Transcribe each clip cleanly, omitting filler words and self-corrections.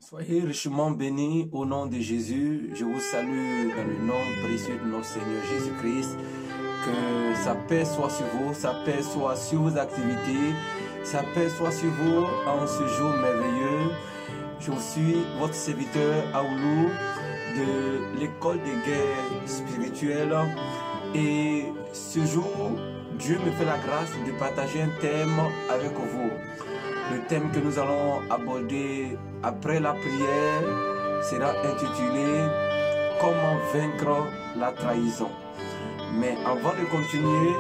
Soyez richement bénis au nom de Jésus. Je vous salue dans le nom précieux de notre Seigneur Jésus-Christ. Que sa paix soit sur vous, sa paix soit sur vos activités, sa paix soit sur vous en ce jour merveilleux. Je suis votre serviteur Aoulou de l'école de guerre spirituelle. Et ce jour, Dieu me fait la grâce de partager un thème avec vous. Le thème que nous allons aborder après la prière sera intitulé « Comment vaincre la trahison ». Mais avant de continuer,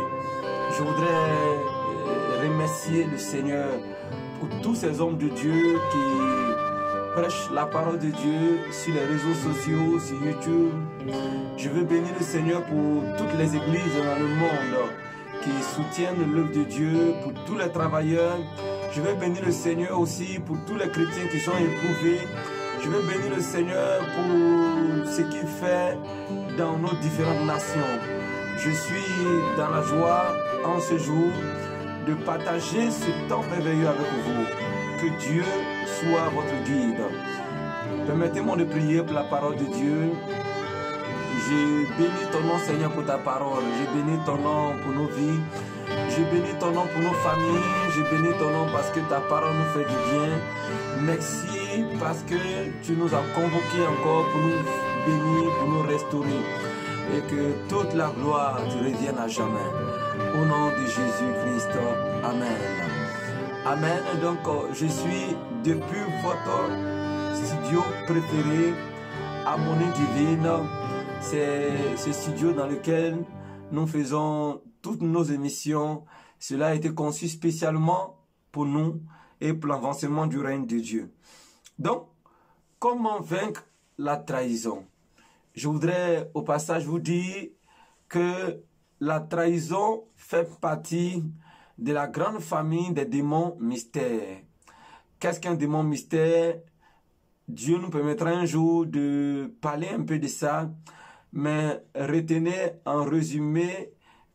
je voudrais remercier le Seigneur pour tous ces hommes de Dieu qui prêchent la parole de Dieu sur les réseaux sociaux, sur YouTube. Je veux bénir le Seigneur pour toutes les églises dans le monde qui soutiennent l'œuvre de Dieu, pour tous les travailleurs. Je veux bénir le Seigneur aussi pour tous les chrétiens qui sont éprouvés. Je veux bénir le Seigneur pour ce qu'il fait dans nos différentes nations. Je suis dans la joie en ce jour de partager ce temps merveilleux avec vous. Que Dieu soit votre guide. Permettez-moi de prier pour la parole de Dieu. Je bénis ton nom, Seigneur, pour ta parole. Je bénis ton nom pour nos vies. Je bénis ton nom pour nos familles. Je bénis ton nom parce que ta parole nous fait du bien. Merci parce que tu nous as convoqués encore pour nous bénir, pour nous restaurer. Et que toute la gloire te revienne à jamais. Au nom de Jésus-Christ. Amen. Amen. Donc, je suis depuis votre studio préféré, Harmonie Divine. C'est ce studio dans lequel nous faisons toutes nos émissions. Cela a été conçu spécialement pour nous et pour l'avancement du règne de Dieu. Donc, comment vaincre la trahison? Je voudrais au passage vous dire que la trahison fait partie de la grande famille des démons mystères. Qu'est-ce qu'un démon mystère? Dieu nous permettra un jour de parler un peu de ça, mais retenez en résumé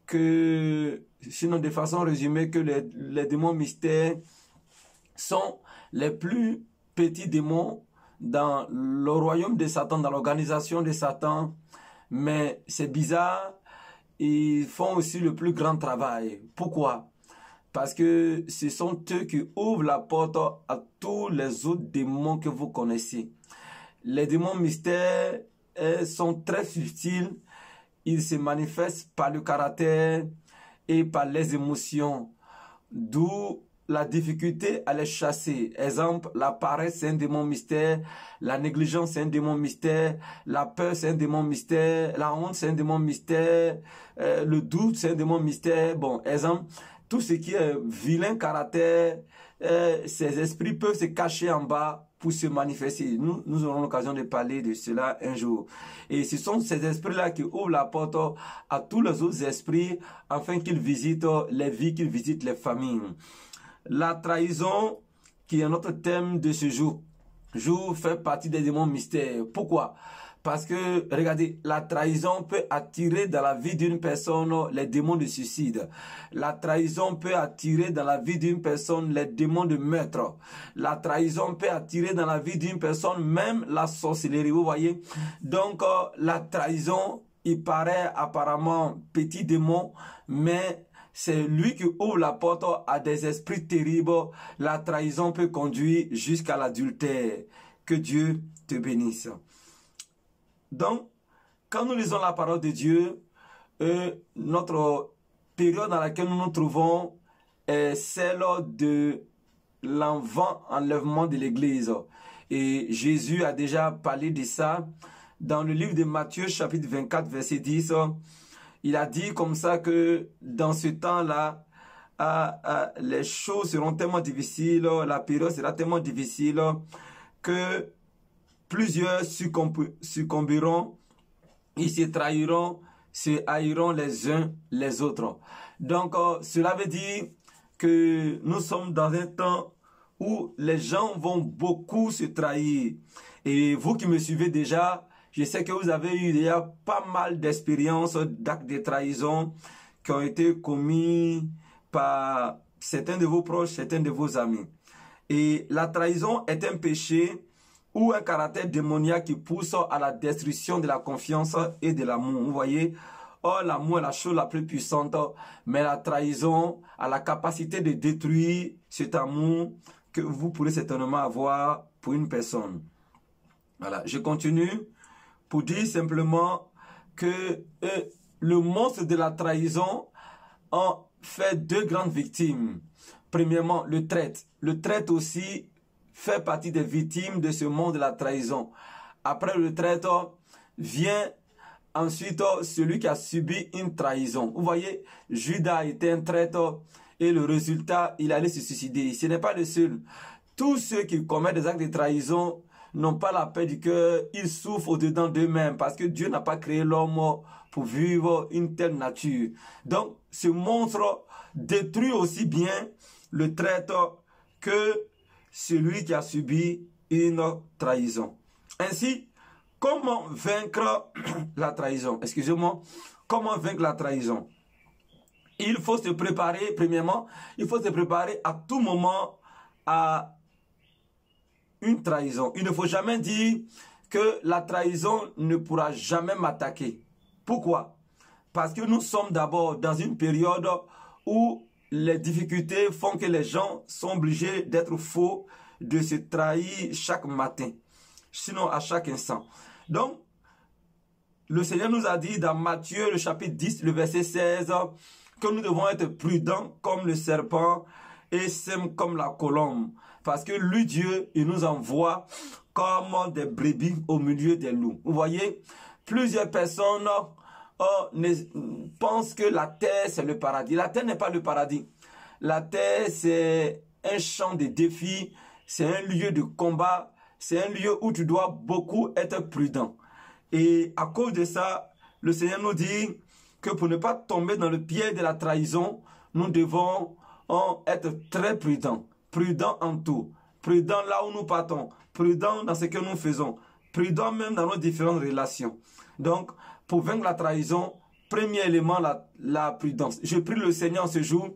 que, sinon de façon résumée, que les démons mystères sont les plus petits démons dans le royaume de Satan, dans l'organisation de Satan. Mais c'est bizarre, ils font aussi le plus grand travail. Pourquoi? Parce que ce sont eux qui ouvrent la porte à tous les autres démons que vous connaissez. Les démons mystères sont très subtils. Ils se manifestent par le caractère et par les émotions. D'où la difficulté à les chasser. Exemple, la paresse, c'est un démon mystère. La négligence, c'est un démon mystère. La peur, c'est un démon mystère. La honte, c'est un démon mystère. Le doute, c'est un démon mystère. Bon, exemple, tout ce qui est vilain caractère, ces esprits peuvent se cacher en bas pour se manifester. Nous aurons l'occasion de parler de cela un jour. Et ce sont ces esprits-là qui ouvrent la porte à tous les autres esprits afin qu'ils visitent les vies, qu'ils visitent les familles. La trahison, qui est notre thème de ce jour, fait partie des démons mystères. Pourquoi? Parce que, regardez, la trahison peut attirer dans la vie d'une personne les démons de suicide. La trahison peut attirer dans la vie d'une personne les démons de meurtre. La trahison peut attirer dans la vie d'une personne même la sorcellerie, vous voyez. Donc, la trahison, il paraît apparemment petit démon, mais c'est lui qui ouvre la porte à des esprits terribles. La trahison peut conduire jusqu'à l'adultère. Que Dieu te bénisse. Donc, quand nous lisons la parole de Dieu, notre période dans laquelle nous nous trouvons est celle de l'enlèvement de l'Église. Et Jésus a déjà parlé de ça dans le livre de Matthieu, chapitre 24, verset 10. Il a dit comme ça que dans ce temps-là, les choses seront tellement difficiles, la période sera tellement difficile que plusieurs succomberont, ils se trahiront, se haïront les uns les autres. Donc, cela veut dire que nous sommes dans un temps où les gens vont beaucoup se trahir. Et vous qui me suivez déjà, je sais que vous avez eu déjà pas mal d'expériences d'actes de trahison qui ont été commis par certains de vos proches, certains de vos amis. Et la trahison est un péché ou un caractère démoniaque qui pousse à la destruction de la confiance et de l'amour. Vous voyez, or l'amour est la chose la plus puissante, mais la trahison a la capacité de détruire cet amour que vous pourrez certainement avoir pour une personne. Voilà, je continue pour dire simplement que le monstre de la trahison en fait deux grandes victimes. Premièrement, le traître. Le traître aussi fait partie des victimes de ce monde de la trahison. Après le traître, vient ensuite celui qui a subi une trahison. Vous voyez, Judas était un traître et le résultat, il allait se suicider. Ce n'est pas le seul. Tous ceux qui commettent des actes de trahison n'ont pas la paix du cœur, ils souffrent au-dedans d'eux-mêmes parce que Dieu n'a pas créé l'homme pour vivre une telle nature. Donc, ce monstre détruit aussi bien le traître que celui qui a subi une trahison. Ainsi, comment vaincre la trahison? Excusez-moi, comment vaincre la trahison? Il faut se préparer, premièrement, il faut se préparer à tout moment à une trahison. Il ne faut jamais dire que la trahison ne pourra jamais m'attaquer. Pourquoi? Parce que nous sommes d'abord dans une période où les difficultés font que les gens sont obligés d'être faux, de se trahir chaque matin, sinon à chaque instant. Donc, le Seigneur nous a dit dans Matthieu, le chapitre 10, le verset 16, que nous devons être prudents comme le serpent et sèmes comme la colombe. Parce que lui, Dieu, il nous envoie comme des brebis au milieu des loups. Vous voyez, plusieurs personnes pensent que la terre, c'est le paradis. La terre n'est pas le paradis. La terre, c'est un champ de défis, c'est un lieu de combat, c'est un lieu où tu dois beaucoup être prudent. Et à cause de ça, le Seigneur nous dit que pour ne pas tomber dans le piège de la trahison, nous devons être très prudents. Prudents en tout. Prudents là où nous partons. Prudents dans ce que nous faisons. Prudents même dans nos différentes relations. Donc, pour vaincre la trahison, premier élément, la prudence. Je prie le Seigneur ce jour,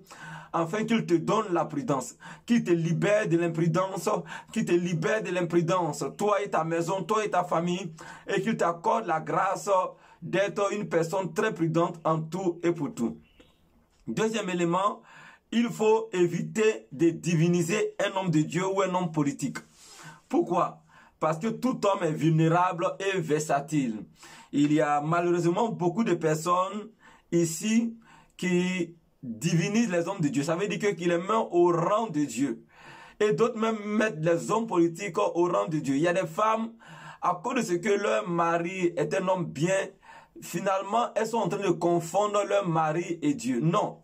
afin qu'il te donne la prudence, qu'il te libère de l'imprudence, qu'il te libère de l'imprudence, toi et ta maison, toi et ta famille, et qu'il t'accorde la grâce d'être une personne très prudente en tout et pour tout. Deuxième élément, il faut éviter de diviniser un homme de Dieu ou un homme politique. Pourquoi? Parce que tout homme est vulnérable et versatile. Il y a malheureusement beaucoup de personnes ici qui divinisent les hommes de Dieu. Ça veut dire qu'ils les mettent au rang de Dieu. Et d'autres même mettent les hommes politiques au rang de Dieu. Il y a des femmes, à cause de ce que leur mari est un homme bien, finalement, elles sont en train de confondre leur mari et Dieu. Non.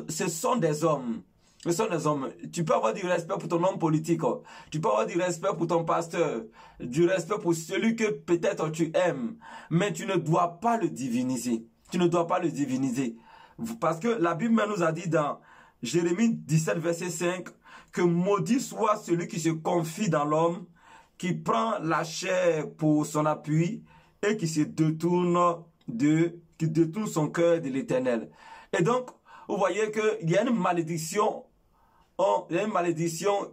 Ce sont des hommes. Ce sont des hommes. Tu peux avoir du respect pour ton homme politique. Tu peux avoir du respect pour ton pasteur. Du respect pour celui que peut-être tu aimes. Mais tu ne dois pas le diviniser. Tu ne dois pas le diviniser. Parce que la Bible nous a dit dans Jérémie 17, verset 5, que maudit soit celui qui se confie dans l'homme, qui prend la chair pour son appui et qui se détourne qui détourne son cœur de l'Éternel. Et donc, vous voyez qu'il y a une malédiction,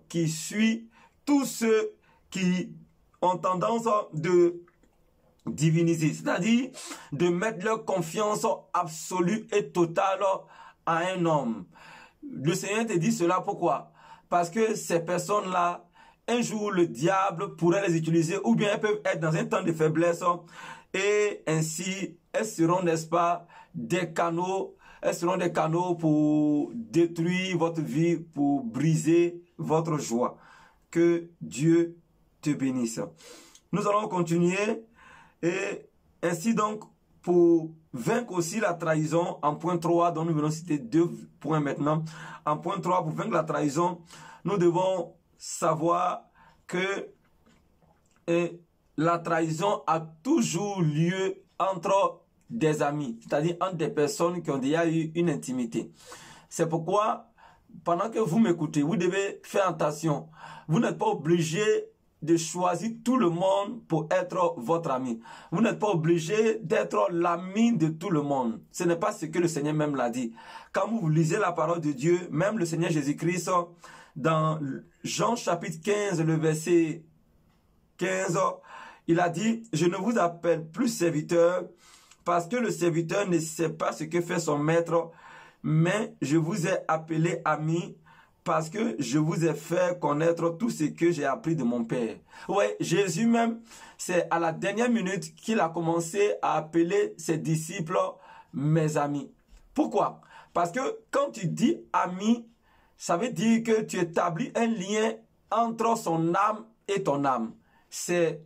qui suit tous ceux qui ont tendance de diviniser, c'est-à-dire de mettre leur confiance absolue et totale à un homme. Le Seigneur te dit cela pourquoi? Parce que ces personnes-là, un jour le diable pourrait les utiliser ou bien elles peuvent être dans un temps de faiblesse et ainsi elles seront, n'est-ce pas, des canaux. Elles seront des canaux pour détruire votre vie, pour briser votre joie. Que Dieu te bénisse. Nous allons continuer et ainsi donc pour vaincre aussi la trahison en point 3, dont nous venons citer 2 points maintenant. En point 3, pour vaincre la trahison, nous devons savoir que la trahison a toujours lieu entre des amis, c'est-à-dire entre des personnes qui ont déjà eu une intimité. C'est pourquoi, pendant que vous m'écoutez, vous devez faire attention. Vous n'êtes pas obligé de choisir tout le monde pour être votre ami. Vous n'êtes pas obligé d'être l'ami de tout le monde. Ce n'est pas ce que le Seigneur même l'a dit. Quand vous lisez la parole de Dieu, même le Seigneur Jésus-Christ, dans Jean chapitre 15, le verset 15, il a dit, je ne vous appelle plus serviteur, parce que le serviteur ne sait pas ce que fait son maître, mais je vous ai appelé ami, parce que je vous ai fait connaître tout ce que j'ai appris de mon Père. Ouais, Jésus même, c'est à la dernière minute qu'il a commencé à appeler ses disciples mes amis. Pourquoi? Parce que quand tu dis ami, ça veut dire que tu établis un lien entre son âme et ton âme. C'est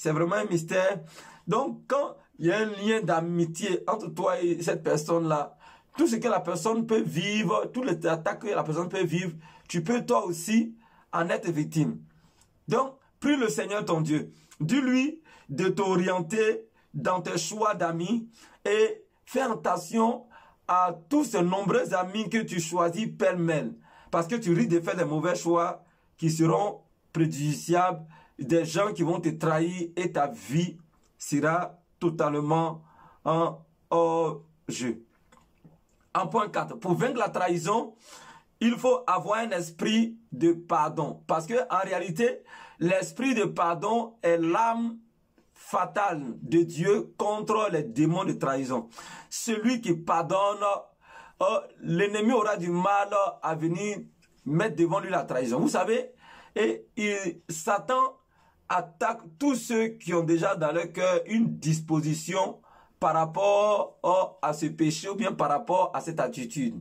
vraiment un mystère. Donc, quand il y a un lien d'amitié entre toi et cette personne-là, tout ce que la personne peut vivre, toutes les attaques que la personne peut vivre, tu peux toi aussi en être victime. Donc, prie le Seigneur ton Dieu. Dis-lui de t'orienter dans tes choix d'amis et fais attention à tous ces nombreux amis que tu choisis pêle-mêle. Parce que tu risques de faire des mauvais choix qui seront préjudiciables, des gens qui vont te trahir et ta vie sera totalement en hors-jeu. En point 4, pour vaincre la trahison, il faut avoir un esprit de pardon. Parce que en réalité, l'esprit de pardon est l'arme fatale de Dieu contre les démons de trahison. Celui qui pardonne, l'ennemi aura du mal à venir mettre devant lui la trahison. Vous savez, et Satan attaque tous ceux qui ont déjà dans leur cœur une disposition par rapport à ce péché ou bien par rapport à cette attitude.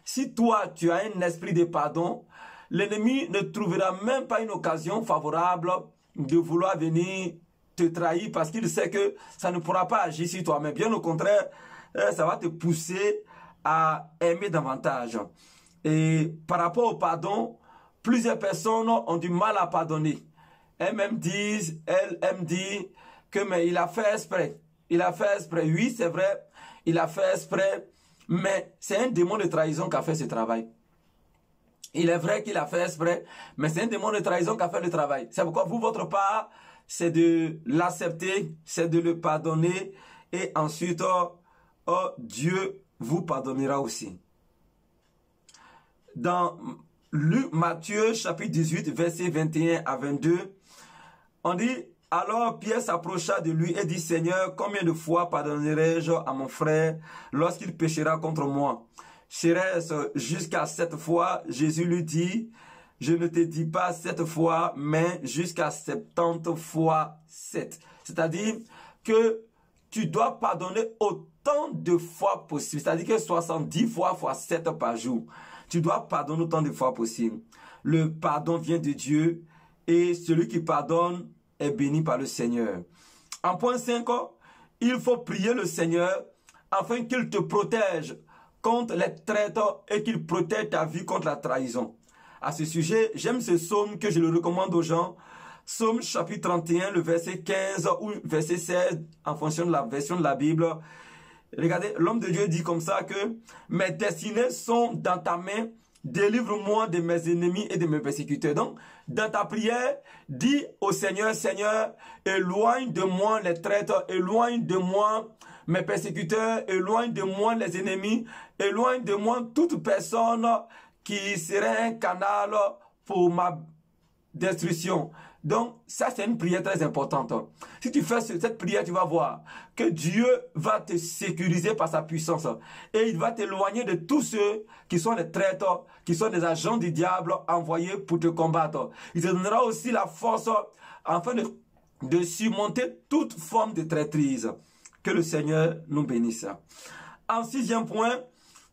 Si toi, tu as un esprit de pardon, l'ennemi ne trouvera même pas une occasion favorable de vouloir venir te trahir parce qu'il sait que ça ne pourra pas agir sur toi. Mais bien au contraire, ça va te pousser à aimer davantage. Et par rapport au pardon, plusieurs personnes ont du mal à pardonner. Elles me disent que mais il a fait exprès. Il a fait exprès. Oui, c'est vrai, il a fait exprès, mais c'est un démon de trahison qui a fait ce travail. Il est vrai qu'il a fait exprès, mais c'est un démon de trahison qui a fait le travail. C'est pourquoi vous, votre part, c'est de l'accepter, c'est de le pardonner, et ensuite, Dieu vous pardonnera aussi. Dans Matthieu chapitre 18, versets 21 à 22, on dit, alors Pierre s'approcha de lui et dit, Seigneur, combien de fois pardonnerai-je à mon frère lorsqu'il péchera contre moi? Serait-ce jusqu'à 7 fois? Jésus lui dit, je ne te dis pas 7 fois, mais jusqu'à 70 fois 7. C'est-à-dire que tu dois pardonner autant de fois possible. C'est-à-dire que 70 fois fois 7 par jour. Tu dois pardonner autant de fois possible. Le pardon vient de Dieu et celui qui pardonne est béni par le Seigneur. En point 5, il faut prier le Seigneur afin qu'il te protège contre les traîtres et qu'il protège ta vie contre la trahison. À ce sujet, j'aime ce psaume que je le recommande aux gens. Psaume chapitre 31, le verset 15 ou verset 16, en fonction de la version de la Bible. Regardez, l'homme de Dieu dit comme ça que mes destinées sont dans ta main. Délivre-moi de mes ennemis et de mes persécuteurs. Donc, dans ta prière, dis au Seigneur, Seigneur, éloigne de moi les traîtres, éloigne de moi mes persécuteurs, éloigne de moi les ennemis, éloigne de moi toute personne qui serait un canal pour ma destruction. Donc, ça, c'est une prière très importante. Si tu fais cette prière, tu vas voir que Dieu va te sécuriser par sa puissance. Et il va t'éloigner de tous ceux qui sont des traîtres, qui sont des agents du diable envoyés pour te combattre. Il te donnera aussi la force afin de surmonter toute forme de traîtrise. Que le Seigneur nous bénisse. En 6e point,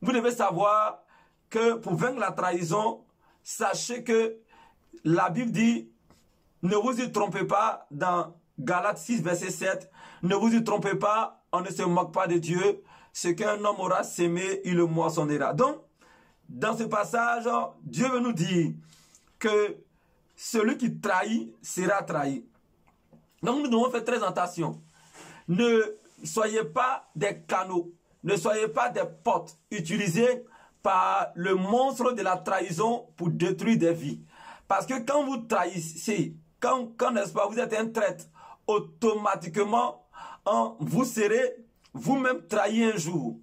vous devez savoir que pour vaincre la trahison, sachez que la Bible dit, ne vous y trompez pas, dans Galates 6, verset 7, ne vous y trompez pas, on ne se moque pas de Dieu, ce qu'un homme aura sémé, il le moissonnera. Donc, dans ce passage, Dieu veut nous dire que celui qui trahit sera trahi. Donc, nous devons faire très attention. Ne soyez pas des canaux, ne soyez pas des portes utilisées par le monstre de la trahison pour détruire des vies. Parce que quand vous trahissez, quand n'est-ce pas, vous êtes un traître, automatiquement, vous serez vous-même trahi un jour.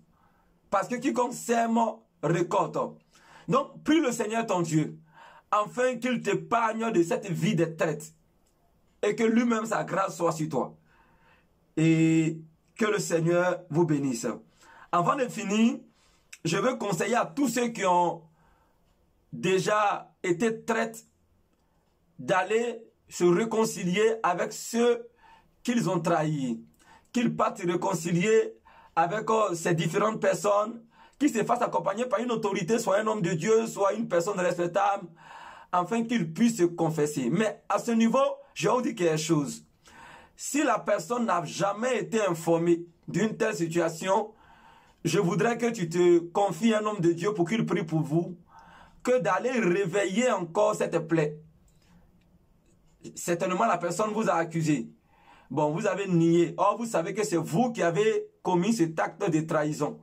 Parce que quiconque sème, récolte. Donc, prie le Seigneur ton Dieu, afin qu'il t'épargne de cette vie de traître. et que lui-même, sa grâce soit sur toi. Et que le Seigneur vous bénisse. Avant de finir, je veux conseiller à tous ceux qui ont déjà été traîtres d'aller se réconcilier avec ceux qu'ils ont trahis. Qu'ils partent se réconcilier avec ces différentes personnes, qu'ils se fassent accompagner par une autorité, soit un homme de Dieu, soit une personne respectable, afin qu'ils puissent se confesser. Mais à ce niveau, je vais vous dire quelque chose. Si la personne n'a jamais été informée d'une telle situation, je voudrais que tu te confies à un homme de Dieu pour qu'il prie pour vous, que d'aller réveiller encore cette plaie. Certainement, la personne vous a accusé. Bon, vous avez nié. Or, vous savez que c'est vous qui avez commis cet acte de trahison.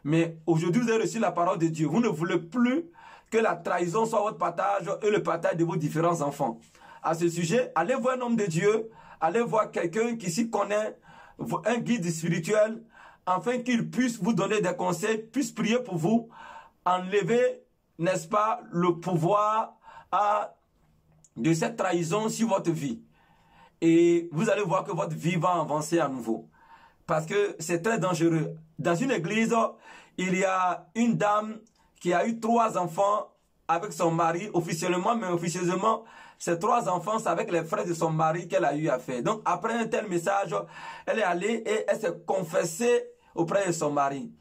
Mais aujourd'hui, vous avez reçu la parole de Dieu. Vous ne voulez plus que la trahison soit votre partage et le partage de vos différents enfants. À ce sujet, allez voir un homme de Dieu, allez voir quelqu'un qui s'y connaît, un guide spirituel, afin qu'il puisse vous donner des conseils, puisse prier pour vous, enlever, n'est-ce pas, le pouvoir de cette trahison sur votre vie. Et vous allez voir que votre vie va avancer à nouveau. Parce que c'est très dangereux. Dans une église, il y a une dame qui a eu 3 enfants avec son mari, officiellement, mais officieusement, ces 3 enfants, c'est avec les frères de son mari qu'elle a eu affaire. Donc, après un tel message, elle est allée et elle s'est confessée auprès de son mari.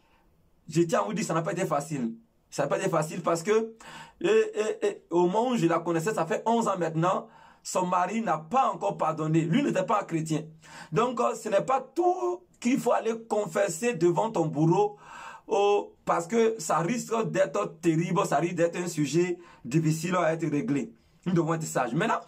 Je tiens à vous dire, ça n'a pas été facile. Ça n'a pas été facile parce que, au moment où je la connaissais, ça fait 11 ans maintenant, son mari n'a pas encore pardonné. Lui n'était pas chrétien. Donc, ce n'est pas tout qu'il faut aller confesser devant ton bourreau, parce que ça risque d'être terrible, ça risque d'être un sujet difficile à être réglé. Nous devons être sages. Maintenant,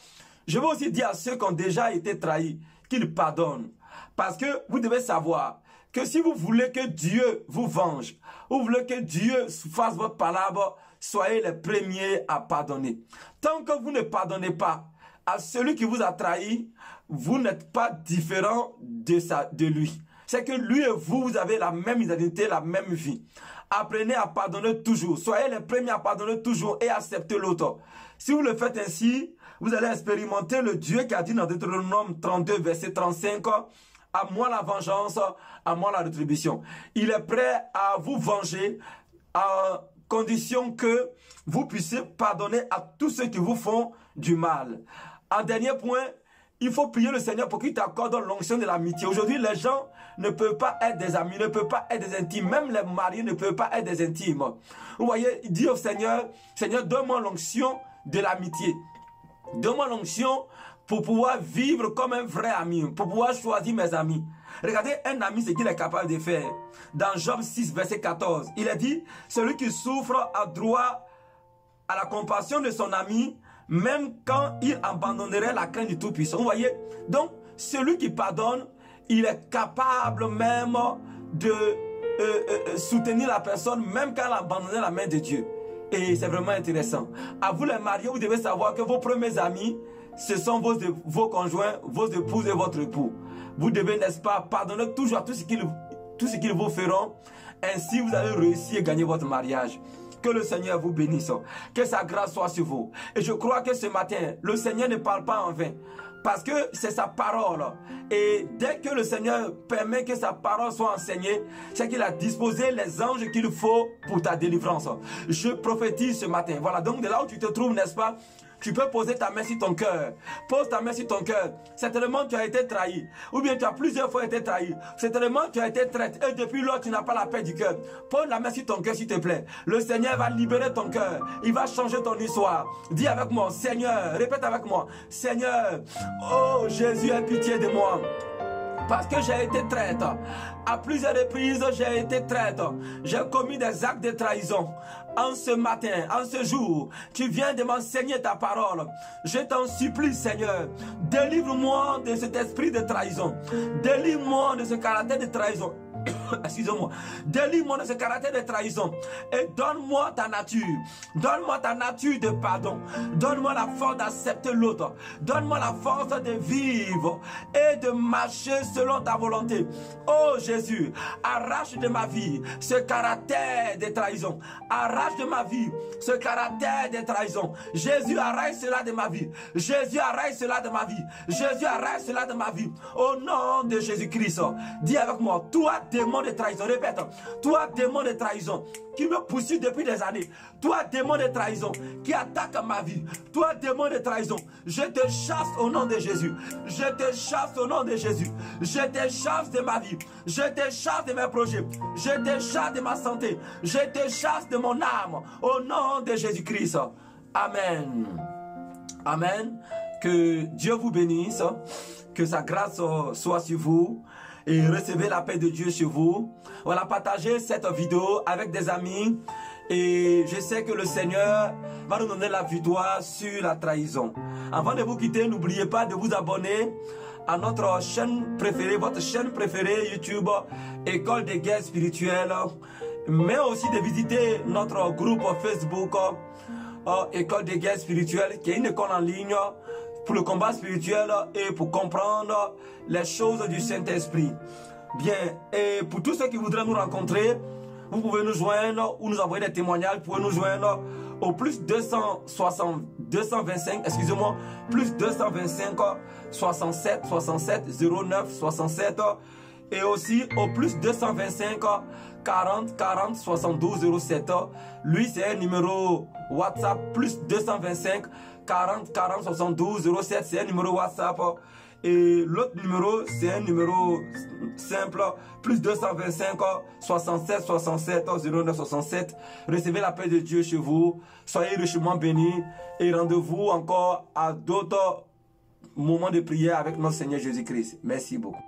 je veux aussi dire à ceux qui ont déjà été trahis qu'ils pardonnent. Parce que vous devez savoir que si vous voulez que Dieu vous venge, vous voulez que Dieu fasse votre palabre, soyez les premiers à pardonner. Tant que vous ne pardonnez pas à celui qui vous a trahi, vous n'êtes pas différent de lui. C'est que lui et vous, vous avez la même identité, la même vie. Apprenez à pardonner toujours. Soyez les premiers à pardonner toujours et accepter l'autre. Si vous le faites ainsi, vous allez expérimenter le Dieu qui a dit dans Deutéronome 32, verset 35, « À moi la vengeance, à moi la rétribution. » Il est prêt à vous venger à condition que vous puissiez pardonner à tous ceux qui vous font du mal. En dernier point, il faut prier le Seigneur pour qu'il t'accorde l'onction de l'amitié. Aujourd'hui, les gens ne peuvent pas être des amis, ne peuvent pas être des intimes. Même les mariés ne peuvent pas être des intimes. Vous voyez, il dit au Seigneur, Seigneur, donne-moi l'onction de l'amitié. Donne-moi l'onction pour pouvoir vivre comme un vrai ami, pour pouvoir choisir mes amis. Regardez un ami, ce qu'il est capable de faire. Dans Job 6, verset 14, il a dit, celui qui souffre a droit à la compassion de son ami, même quand il abandonnerait la crainte du Tout-Puissant. Vous voyez? Donc, celui qui pardonne, il est capable même de soutenir la personne, même quand elle a abandonné la main de Dieu. Et c'est vraiment intéressant. À vous les mariés, vous devez savoir que vos premiers amis, ce sont vos conjoints, vos épouses et votre époux. Vous devez, n'est-ce pas, pardonner toujours à tout ce qu'ils vous feront. Ainsi, vous allez réussir à gagner votre mariage. Que le Seigneur vous bénisse. Que sa grâce soit sur vous. Et je crois que ce matin, le Seigneur ne parle pas en vain. Parce que c'est sa parole. Et dès que le Seigneur permet que sa parole soit enseignée, c'est qu'il a disposé les anges qu'il faut pour ta délivrance. Je prophétise ce matin. Voilà, donc de là où tu te trouves, n'est-ce pas, tu peux poser ta main sur ton cœur. Pose ta main sur ton cœur. Certainement, tu as été trahi. Ou bien tu as plusieurs fois été trahi. Certainement, tu as été traître. Et depuis lors, tu n'as pas la paix du cœur. Pose la main sur ton cœur, s'il te plaît. Le Seigneur va libérer ton cœur. Il va changer ton histoire. Dis avec moi, Seigneur, répète avec moi. Seigneur, oh Jésus, aie pitié de moi. Parce que j'ai été traître. À plusieurs reprises, j'ai été traître. J'ai commis des actes de trahison. En ce matin, en ce jour, tu viens de m'enseigner ta parole. Je t'en supplie, Seigneur, délivre-moi de cet esprit de trahison. Délivre-moi de ce caractère de trahison. excusez-moi, délivre-moi de ce caractère de trahison et donne-moi ta nature. Donne-moi ta nature de pardon. Donne-moi la force d'accepter l'autre. Donne-moi la force de vivre et de marcher selon ta volonté. Oh Jésus, arrache de ma vie ce caractère de trahison. Arrache de ma vie ce caractère de trahison. Jésus, arrache cela de ma vie. Jésus, arrache cela de ma vie. Jésus, arrache cela de ma vie. Au nom de Jésus-Christ, dis avec moi, toi démon de trahison, répète, toi démon de trahison qui me poursuit depuis des années, toi démon de trahison qui attaque ma vie, toi démon de trahison, je te chasse au nom de Jésus, je te chasse au nom de Jésus, je te chasse de ma vie, je te chasse de mes projets, je te chasse de ma santé, je te chasse de mon âme, au nom de Jésus-Christ. Amen. Amen. Que Dieu vous bénisse, que sa grâce soit sur vous et recevez la paix de Dieu chez vous. Voilà, partagez cette vidéo avec des amis et je sais que le Seigneur va nous donner la victoire sur la trahison. Avant de vous quitter, n'oubliez pas de vous abonner à notre chaîne préférée, votre chaîne préférée YouTube, École des guerres spirituelles, mais aussi de visiter notre groupe Facebook, École des guerres spirituelles, qui est une école en ligne pour le combat spirituel et pour comprendre les choses du Saint-Esprit. Bien, et pour tous ceux qui voudraient nous rencontrer, vous pouvez nous joindre ou nous envoyer des témoignages. Vous pouvez nous joindre au plus 225, excusez-moi, plus 225 67 67 09 67 et aussi au plus 225 40 40 72 07. Lui, c'est un numéro WhatsApp, plus 225 40 40 72 07, c'est un numéro WhatsApp. Et l'autre numéro, c'est un numéro simple, plus 225 67 67 09 67. Recevez la paix de Dieu chez vous. Soyez richement bénis et rendez-vous encore à d'autres moments de prière avec notre Seigneur Jésus-Christ. Merci beaucoup.